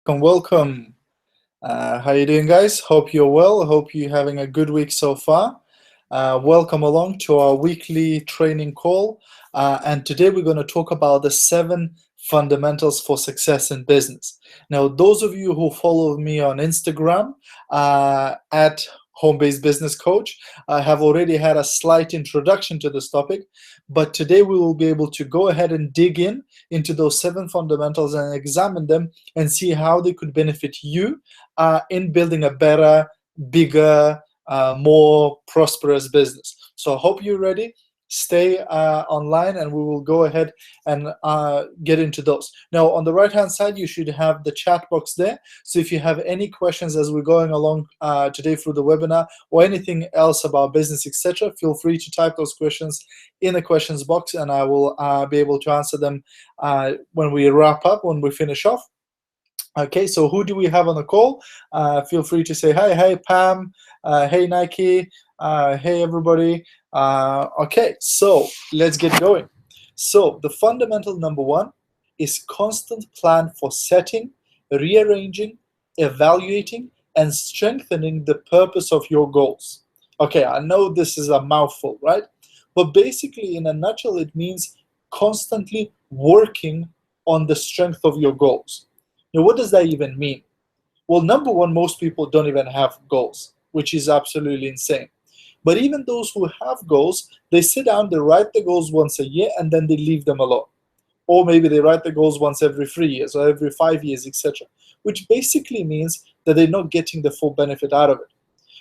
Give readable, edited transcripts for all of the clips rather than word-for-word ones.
Welcome. How you doing, guys? Hope you're well. Hope you're having a good week so far. Welcome along to our weekly training call. And today we're going to talk about the 7 fundamentals for success in business. Now, those of you who follow me on Instagram at Home-Based Business Coach have already had a slight introduction to this topic, but today we will be able to go ahead and dig into those 7 fundamentals and examine them and see how they could benefit you in building a better, bigger, more prosperous business. So I hope you're ready. Stay online and we will go ahead and get into those. Now, on the right-hand side, you should have the chat box there. So if you have any questions as we're going along today through the webinar or anything else about business, etc., feel free to type those questions in the questions box and I will be able to answer them when we wrap up, when we finish off. Okay, so who do we have on the call? Feel free to say hi. Hey, Pam. Hey, Nike. Hey, everybody. Okay, so let's get going. So the fundamental number 1 is constant plan for setting, rearranging, evaluating, and strengthening the purpose of your goals. Okay, I know this is a mouthful, right? But basically, in a nutshell, it means constantly working on the strength of your goals. Now, what does that even mean? Well, number 1, most people don't even have goals, which is absolutely insane. But even those who have goals, they sit down, they write the goals once a year, and then they leave them alone. Or maybe they write the goals once every 3 years or every 5 years, etc., which basically means that they're not getting the full benefit out of it.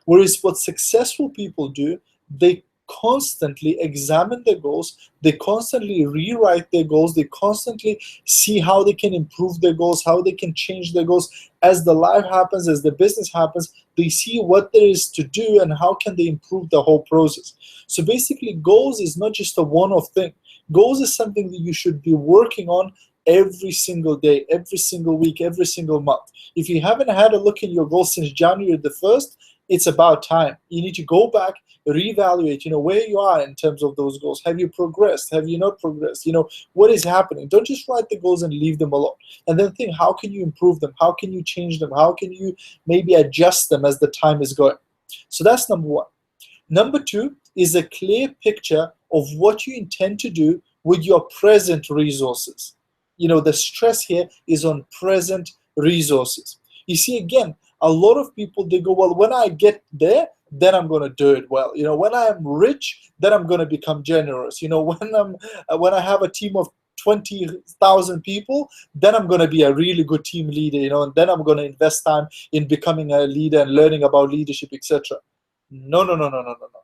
Whereas what successful people do, they constantly examine their goals, they constantly rewrite their goals, they constantly see how they can improve their goals, how they can change their goals. As the life happens, as the business happens, they see what there is to do and how can they improve the whole process. So basically, goals is not just a one-off thing. Goals is something that you should be working on every single day, every single week, every single month. If you haven't had a look in your goals since January the 1st, it's about time. You need to go back, reevaluate, where you are in terms of those goals. Have you progressed? Have you not progressed? What is happening? Don't just write the goals and leave them alone. And then think, how can you improve them? How can you change them? How can you maybe adjust them as the time is going? So that's number 1. Number 2 is a clear picture of what you intend to do with your present resources. The stress here is on present resources. You see, again, a lot of people, they go, well, when I get there, then I'm going to do it well. When I'm rich, then I'm going to become generous. When I have a team of 20,000 people, then I'm going to be a really good team leader, and then I'm going to invest time in becoming a leader and learning about leadership, etc. No, no, no, no, no, no, no.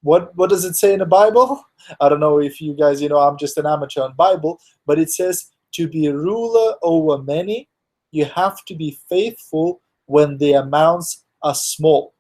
What does it say in the Bible? I don't know if you guys, I'm just an amateur on Bible, but it says to be a ruler over many, you have to be faithful when the amounts are small.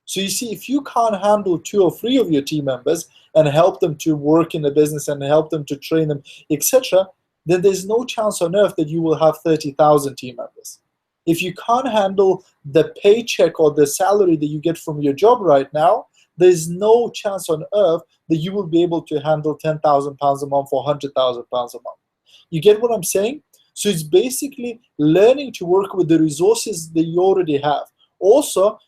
So you see, if you can't handle 2 or 3 of your team members and help them to work in the business and help them to train them, etc., then there's no chance on earth that you will have 30,000 team members. If you can't handle the paycheck or the salary that you get from your job right now, there's no chance on earth that you will be able to handle £10,000 a month or £100,000 a month. You get what I'm saying? So it's basically learning to work with the resources that you already have. Also,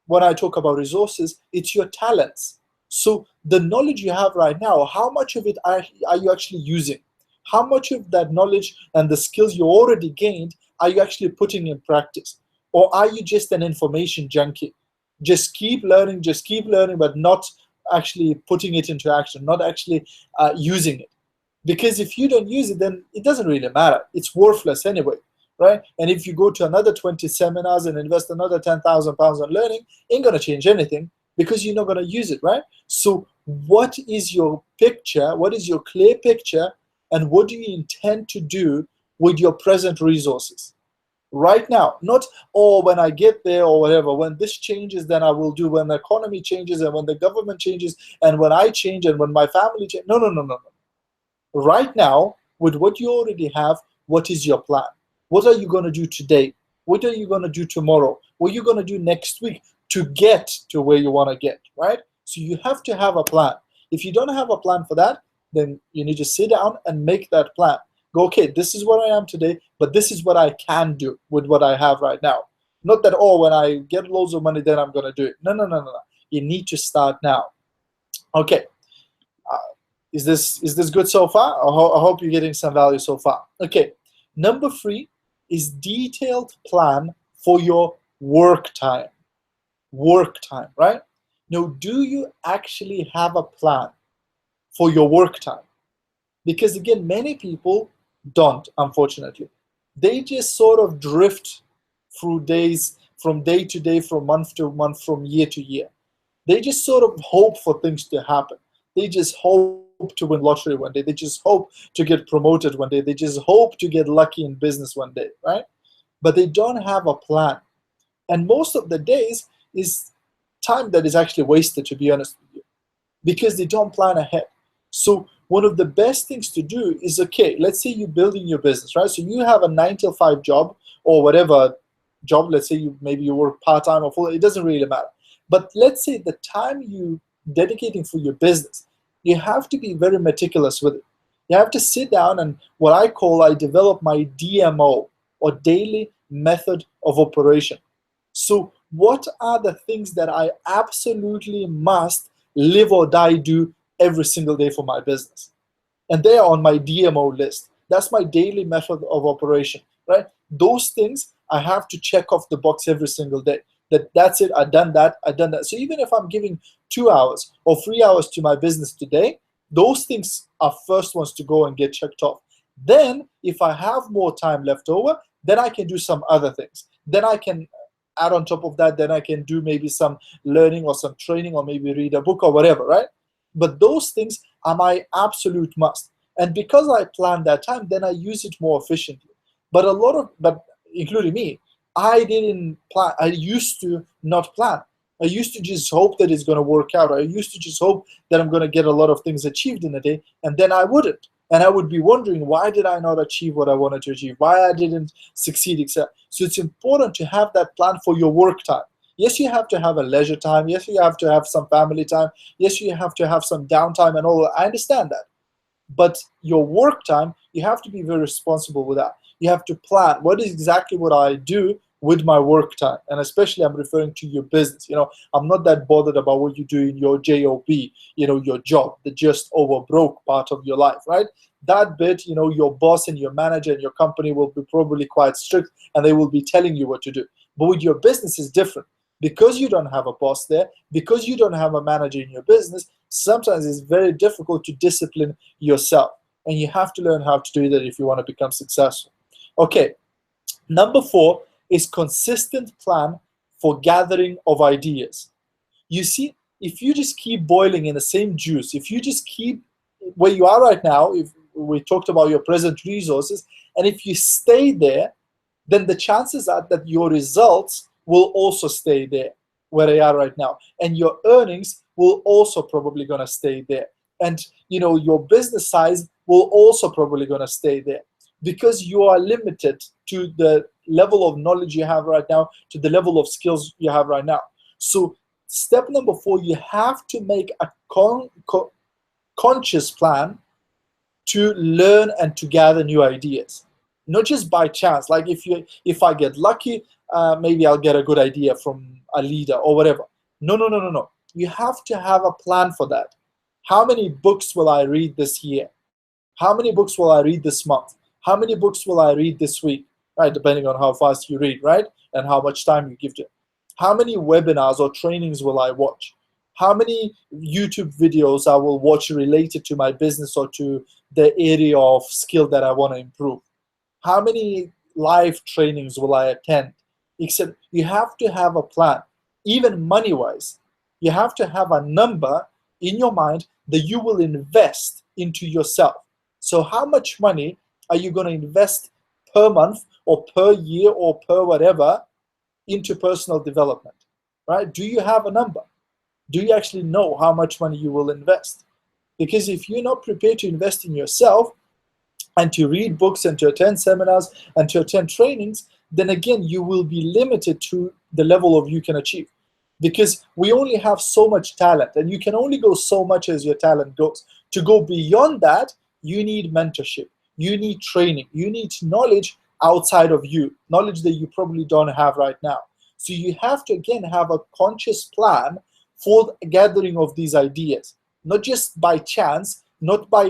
when I talk about resources, it's your talents. So the knowledge you have right now, how much of it are you actually using? How much of that knowledge and the skills you already gained are you actually putting in practice? Or are you just an information junkie? Just keep learning, but not actually putting it into action, not actually using it. Because if you don't use it, then it doesn't really matter. It's worthless anyway, right? And if you go to another 20 seminars and invest another £10,000 on learning, ain't going to change anything because you're not going to use it, right? So what is your picture? What is your clear picture? And what do you intend to do with your present resources? Right now, not, when I get there or whatever, when this changes, then I will do, when the economy changes and when the government changes and when I change and when my family changes. No, no, no, no, no. Right now, with what you already have, what is your plan? What are you going to do today? What are you going to do tomorrow? What are you going to do next week to get to where you want to get, right? So you have to have a plan. If you don't have a plan for that, then you need to sit down and make that plan. Go, okay, this is what I am today, but this is what I can do with what I have right now. Not that, oh, when I get loads of money, then I'm going to do it. No, no, no, no, no. You need to start now. Okay. Uh, is this good so far? I hope you're getting some value so far. Okay. Number 3 is detailed plan for your work time. Work time, right? Now, do you actually have a plan for your work time? Because again, many people don't, unfortunately. They just sort of drift through days, from day to day, from month to month, from year to year. They just sort of hope for things to happen. They just hope to win lottery one day. They just hope to get promoted one day. They just hope to get lucky in business one day, right? But they don't have a plan. And most of the days is time that is actually wasted, to be honest with you, because they don't plan ahead. So one of the best things to do is, okay, let's say you're building your business, right? So you have a 9 to 5 job or whatever job. Let's say maybe you work part-time or full, it doesn't really matter. But let's say the time you dedicating for your business, you have to be very meticulous with it. You have to sit down and I develop my DMO, or daily method of operation. So what are the things that I absolutely must live or die do every single day for my business? And they are on my DMO list. That's my daily method of operation, right? Those things I have to check off the box every single day. That's it, I've done that, I've done that. So even if I'm giving 2 hours or 3 hours to my business today, those things are first ones to go and get checked off. Then if I have more time left over, then I can do some other things. Then I can add on top of that, then I can do maybe some learning or some training or maybe read a book or whatever, right? But those things are my absolute must. And because I plan that time, then I use it more efficiently. But including me, I didn't plan. I used to not plan. I used to just hope that it's going to work out. I used to just hope that I'm going to get a lot of things achieved in a day, and then I wouldn't. And I would be wondering, why did I not achieve what I wanted to achieve? Why I didn't succeed, etc. So it's important to have that plan for your work time. Yes, you have to have a leisure time. Yes, you have to have some family time. Yes, you have to have some downtime and all that. I understand that. But your work time, you have to be very responsible with that. You have to plan, what is exactly what I do with my work time? And especially I'm referring to your business. I'm not that bothered about what you do in your job, your job, the just over broke part of your life, right? That bit, your boss and your manager and your company will be probably quite strict, and they will be telling you what to do. But with your business is different. Because you don't have a boss there, because you don't have a manager in your business, sometimes it's very difficult to discipline yourself. And you have to learn how to do that if you want to become successful. Okay, number 4 is consistent plan for gathering of ideas. You see, if you just keep boiling in the same juice, if you just keep where you are right now, if we talked about your present resources, and if you stay there, then the chances are that your results will also stay there where they are right now, and your earnings will also probably going to stay there, and your business size will also probably going to stay there, because you are limited to the level of knowledge you have right now, to the level of skills you have right now. So step number 4, you have to make a conscious plan to learn and to gather new ideas, not just by chance. Like if I get lucky, maybe I'll get a good idea from a leader or whatever. No, no, no, no, no. You have to have a plan for that. How many books will I read this year? How many books will I read this month? How many books will I read this week? Right, depending on how fast you read, right, and how much time you give to it. How many webinars or trainings will I watch? How many YouTube videos I will watch related to my business or to the area of skill that I want to improve? How many live trainings will I attend? Except you have to have a plan, even money-wise. You have to have a number in your mind that you will invest into yourself. So how much money are you going to invest per month or per year or per whatever into personal development, right? Do you have a number? Do you actually know how much money you will invest? Because if you're not prepared to invest in yourself and to read books and to attend seminars and to attend trainings, then again, you will be limited to the level of you can achieve. Because we only have so much talent, and you can only go so much as your talent goes. To go beyond that, you need mentorship. you need training, you need knowledge outside of you, knowledge that you probably don't have right now. So you have to, again, have a conscious plan for the gathering of these ideas, not just by chance, not by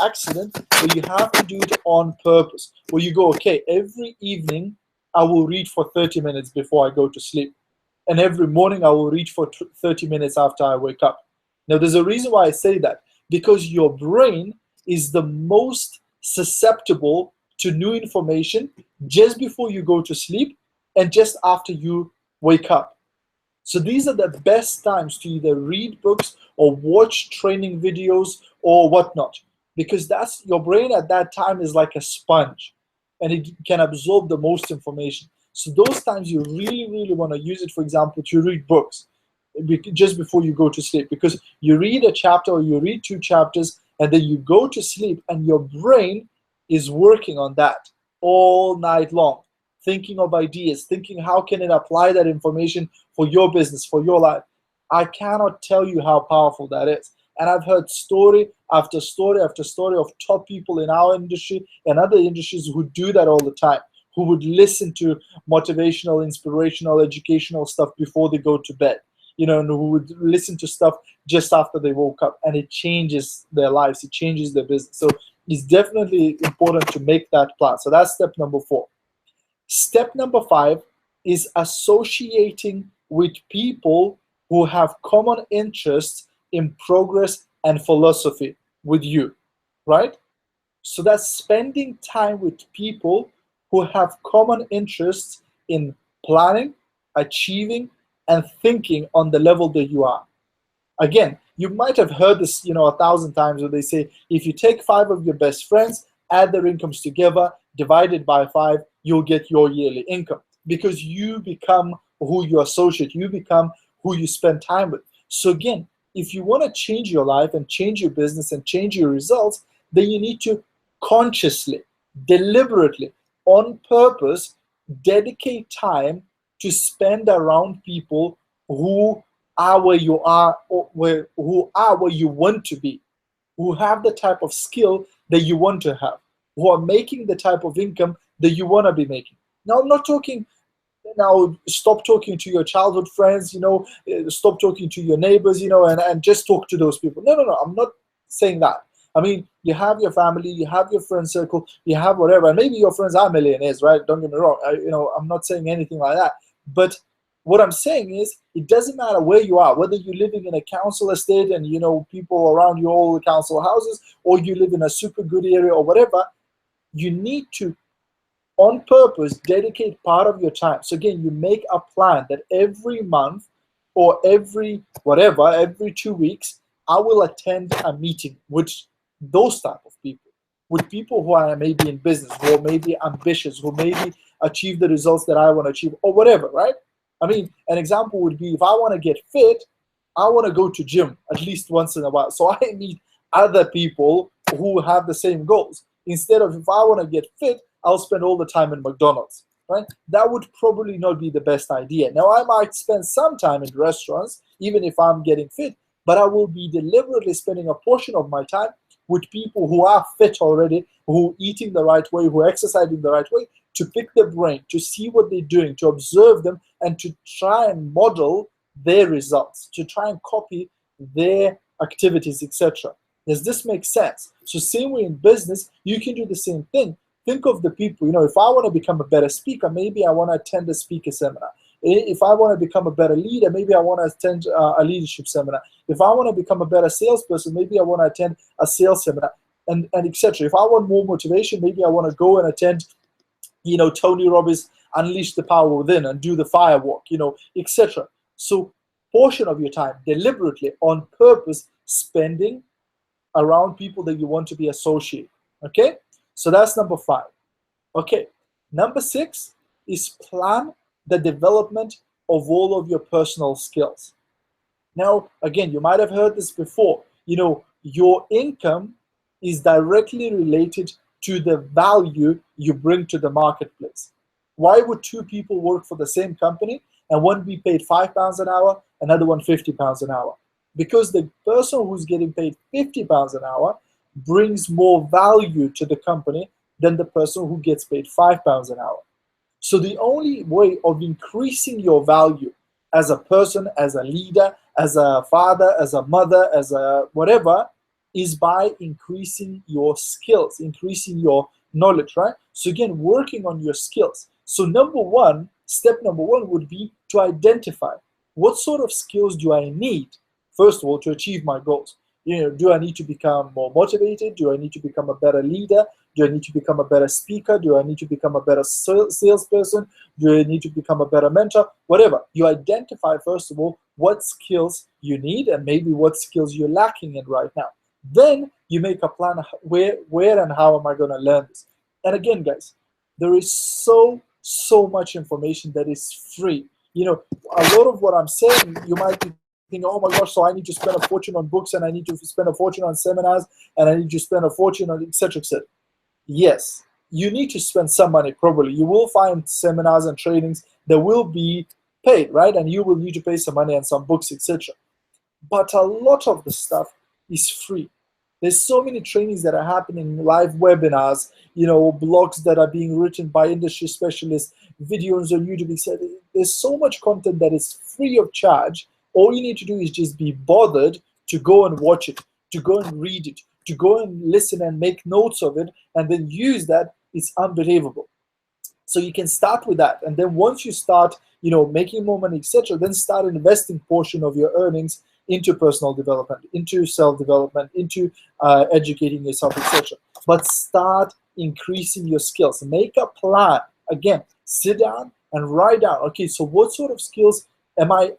accident, but you have to do it on purpose, where you go, okay, every evening I will read for 30 minutes before I go to sleep, and every morning I will read for 30 minutes after I wake up. Now, there's a reason why I say that, because your brain is the most susceptible to new information just before you go to sleep and just after you wake up. So these are the best times to either read books or watch training videos or whatnot, because that's, your brain at that time is like a sponge and it can absorb the most information. So those times you really, really want to use it, for example, to read books just before you go to sleep, because you read a chapter or you read 2 chapters and then you go to sleep and your brain is working on that all night long, thinking of ideas, thinking how can it apply that information for your business, for your life. I cannot tell you how powerful that is. And I've heard story after story after story of top people in our industry and other industries who do that all the time, who would listen to motivational, inspirational, educational stuff before they go to bed, and who would listen to stuff just after they woke up, and it changes their lives, it changes their business. So it's definitely important to make that plan. So that's step number 4. Step number 5 is associating with people who have common interests in progress and philosophy with you, right? So that's spending time with people who have common interests in planning, achieving, and thinking on the level that you are. Again, you might have heard this, 1,000 times, where they say, if you take 5 of your best friends, add their incomes together, divide it by 5, you'll get your yearly income, because you become who you associate, you become who you spend time with. So again, if you want to change your life and change your business and change your results, then you need to consciously, deliberately, on purpose, dedicate time to spend around people who are where you are, or who are where you want to be, who have the type of skill that you want to have, who are making the type of income that you want to be making. Now, I'm not talking, stop talking to your childhood friends, stop talking to your neighbors, and just talk to those people. No, I'm not saying that. I mean, you have your family, you have your friend circle, you have whatever, and maybe your friends are millionaires, right? Don't get me wrong. I'm not saying anything like that. But what I'm saying is, it doesn't matter where you are, whether you're living in a council estate and people around you all the council houses, or you live in a super good area or whatever. You need to, on purpose, dedicate part of your time. So again, you make a plan that every month or every 2 weeks, I will attend a meeting with those type of people, with people who are maybe in business, who are maybe ambitious, who maybe achieve the results that I want to achieve, or whatever, right? I mean, an example would be, if I want to get fit, I want to go to gym at least once in a while. So I meet other people who have the same goals. Instead of, if I want to get fit, I'll spend all the time in McDonald's, right? That would probably not be the best idea. Now, I might spend some time in restaurants, even if I'm getting fit, but I will be deliberately spending a portion of my time with people who are fit already, who are eating the right way, who are exercising the right way, to pick their brain, to see what they're doing, to observe them, and to try and model their results, to try and copy their activities, etc. Does this make sense? So same way in business, you can do the same thing. Think of the people, if I want to become a better speaker, maybe I want to attend a speaker seminar. If I want to become a better leader, maybe I want to attend a leadership seminar. If I want to become a better salesperson, maybe I want to attend a sales seminar, and etc. If I want more motivation, maybe I want to go and attend Tony Robbins' Unleash the Power Within and do the fire walk, etc. So portion of your time deliberately, on purpose, spending around people that you want to be associated. Okay, so that's number 5. Okay, number 6 is plan the development of all of your personal skills. Now, again, you might have heard this before. Your income is directly related to the value you bring to the marketplace. Why would 2 people work for the same company and one be paid £5 an hour, another one £50 an hour? Because the person who's getting paid £50 an hour brings more value to the company than the person who gets paid £5 an hour. So the only way of increasing your value as a person, as a leader, as a father, as a mother, as a whatever, is by increasing your skills, increasing your knowledge, right? So again, working on your skills. So step number one would be to identify what sort of skills do I need, first of all, to achieve my goals. Do I need to become more motivated? Do I need to become a better leader? Do I need to become a better speaker? Do I need to become a better salesperson? Do I need to become a better mentor? Whatever. You identify, first of all, what skills you need and maybe what skills you're lacking in right now. Then you make a plan, where and how am I going to learn this? And again, guys, there is so much information that is free. A lot of what I'm saying, you might be thinking, oh my gosh, so I need to spend a fortune on books, and I need to spend a fortune on seminars, and I need to spend a fortune on etc. etc. Yes, you need to spend some money probably. You will find seminars and trainings that will be paid, right? And you will need to pay some money and some books, etc. But a lot of the stuff is free. There's so many trainings that are happening, live webinars, blogs that are being written by industry specialists, videos on YouTube, etc. There's so much content that is free of charge. All you need to do is just be bothered to go and watch it, to go and read it, to go and listen and make notes of it, and then use that. It's unbelievable. So you can start with that, and then once you start, making more money, etc., then start investing portion of your earnings into personal development, into self-development, into educating yourself, etc. But start increasing your skills. Make a plan. Again, sit down and write down, okay, so what sort of skills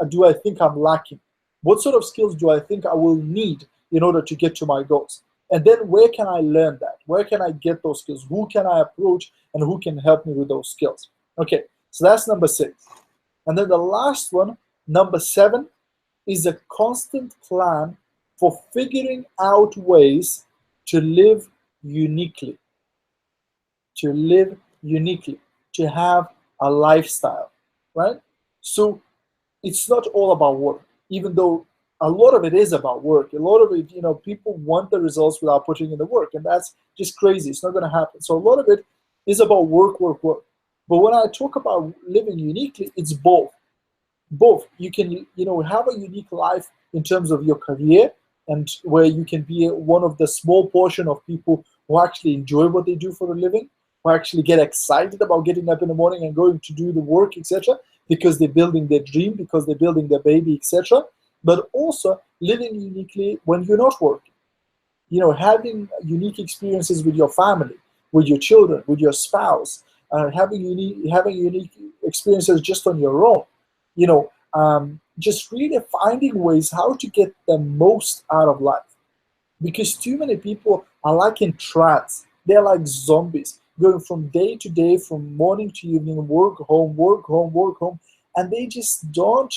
do I think I'm lacking? What sort of skills do I think I will need in order to get to my goals? And then where can I learn that? Where can I get those skills? Who can I approach and who can help me with those skills? Okay, so that's number 6. And then the last one, number 7, is a constant plan for figuring out ways to live uniquely. To live uniquely, to have a lifestyle, right? So it's not all about work, even though a lot of it is about work. A lot of it, people want the results without putting in the work, and that's just crazy. It's not going to happen. So a lot of it is about work, work, work. But when I talk about living uniquely, it's both. Both. You can, have a unique life in terms of your career, and where you can be one of the small portion of people who actually enjoy what they do for a living, who actually get excited about getting up in the morning and going to do the work, etc., because they're building their dream, because they're building their baby, etc. But also living uniquely when you're not working. Having unique experiences with your family, with your children, with your spouse, having unique experiences just on your own. Just really finding ways how to get the most out of life. Because too many people are like in trance. They're like zombies, going from day to day, from morning to evening, work, home, work, home, work, home, and they just don't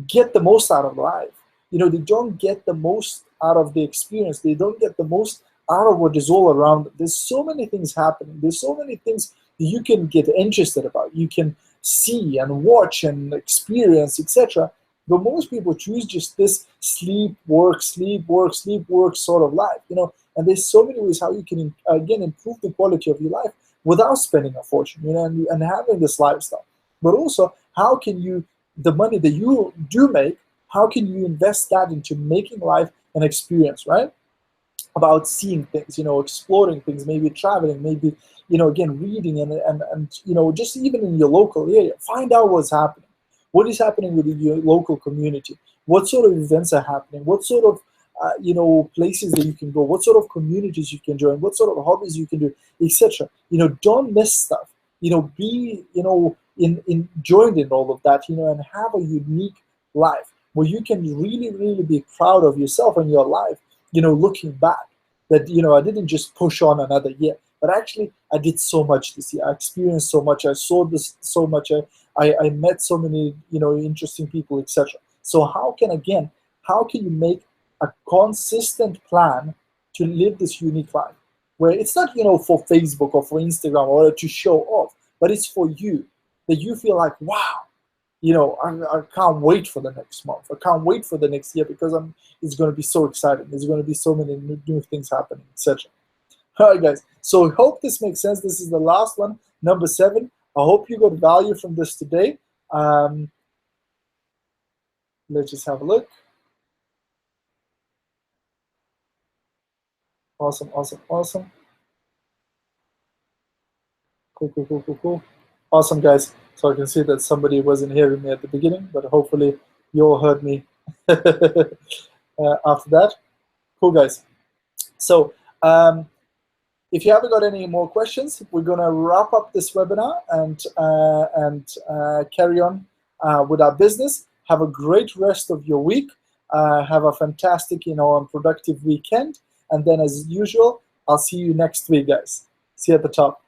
get the most out of life. They don't get the most out of the experience. They don't get the most out of what is all around them. There's so many things happening. There's so many things that you can get interested about. You can see and watch and experience, etc. But most people choose just this sleep, work, sleep, work, sleep, work sort of life, And there's so many ways how you can, again, improve the quality of your life without spending a fortune, and having this lifestyle. But also, how can you, the money that you do make, how can you invest that into making life an experience, right? About seeing things, exploring things, maybe traveling, maybe, again, reading and just even in your local area, find out what's happening. What is happening within your local community? What sort of events are happening? What sort of, places that you can go? What sort of communities you can join? What sort of hobbies you can do, etc. Don't miss stuff. Be, joined in all of that, and have a unique life where you can really, really be proud of yourself and your life, looking back, that, I didn't just push on another year, but actually I did so much this year. I experienced so much. I saw this so much. I met so many, interesting people, etc. So how can you make a consistent plan to live this unique life, where it's not, for Facebook or for Instagram or to show off, but it's for you, that you feel like, wow, I can't wait for the next month. I can't wait for the next year because it's going to be so exciting. There's going to be so many new things happening, etc. All right, guys. So I hope this makes sense. This is the last one, number 7. I hope you got value from this today. Let's just have a look. Awesome, awesome, awesome. Cool. Awesome, guys. So I can see that somebody wasn't hearing me at the beginning, but hopefully you all heard me after that. Cool, guys. So if you haven't got any more questions, we're going to wrap up this webinar and carry on with our business. Have a great rest of your week. Have a fantastic, and productive weekend. And then, as usual, I'll see you next week, guys. See you at the top.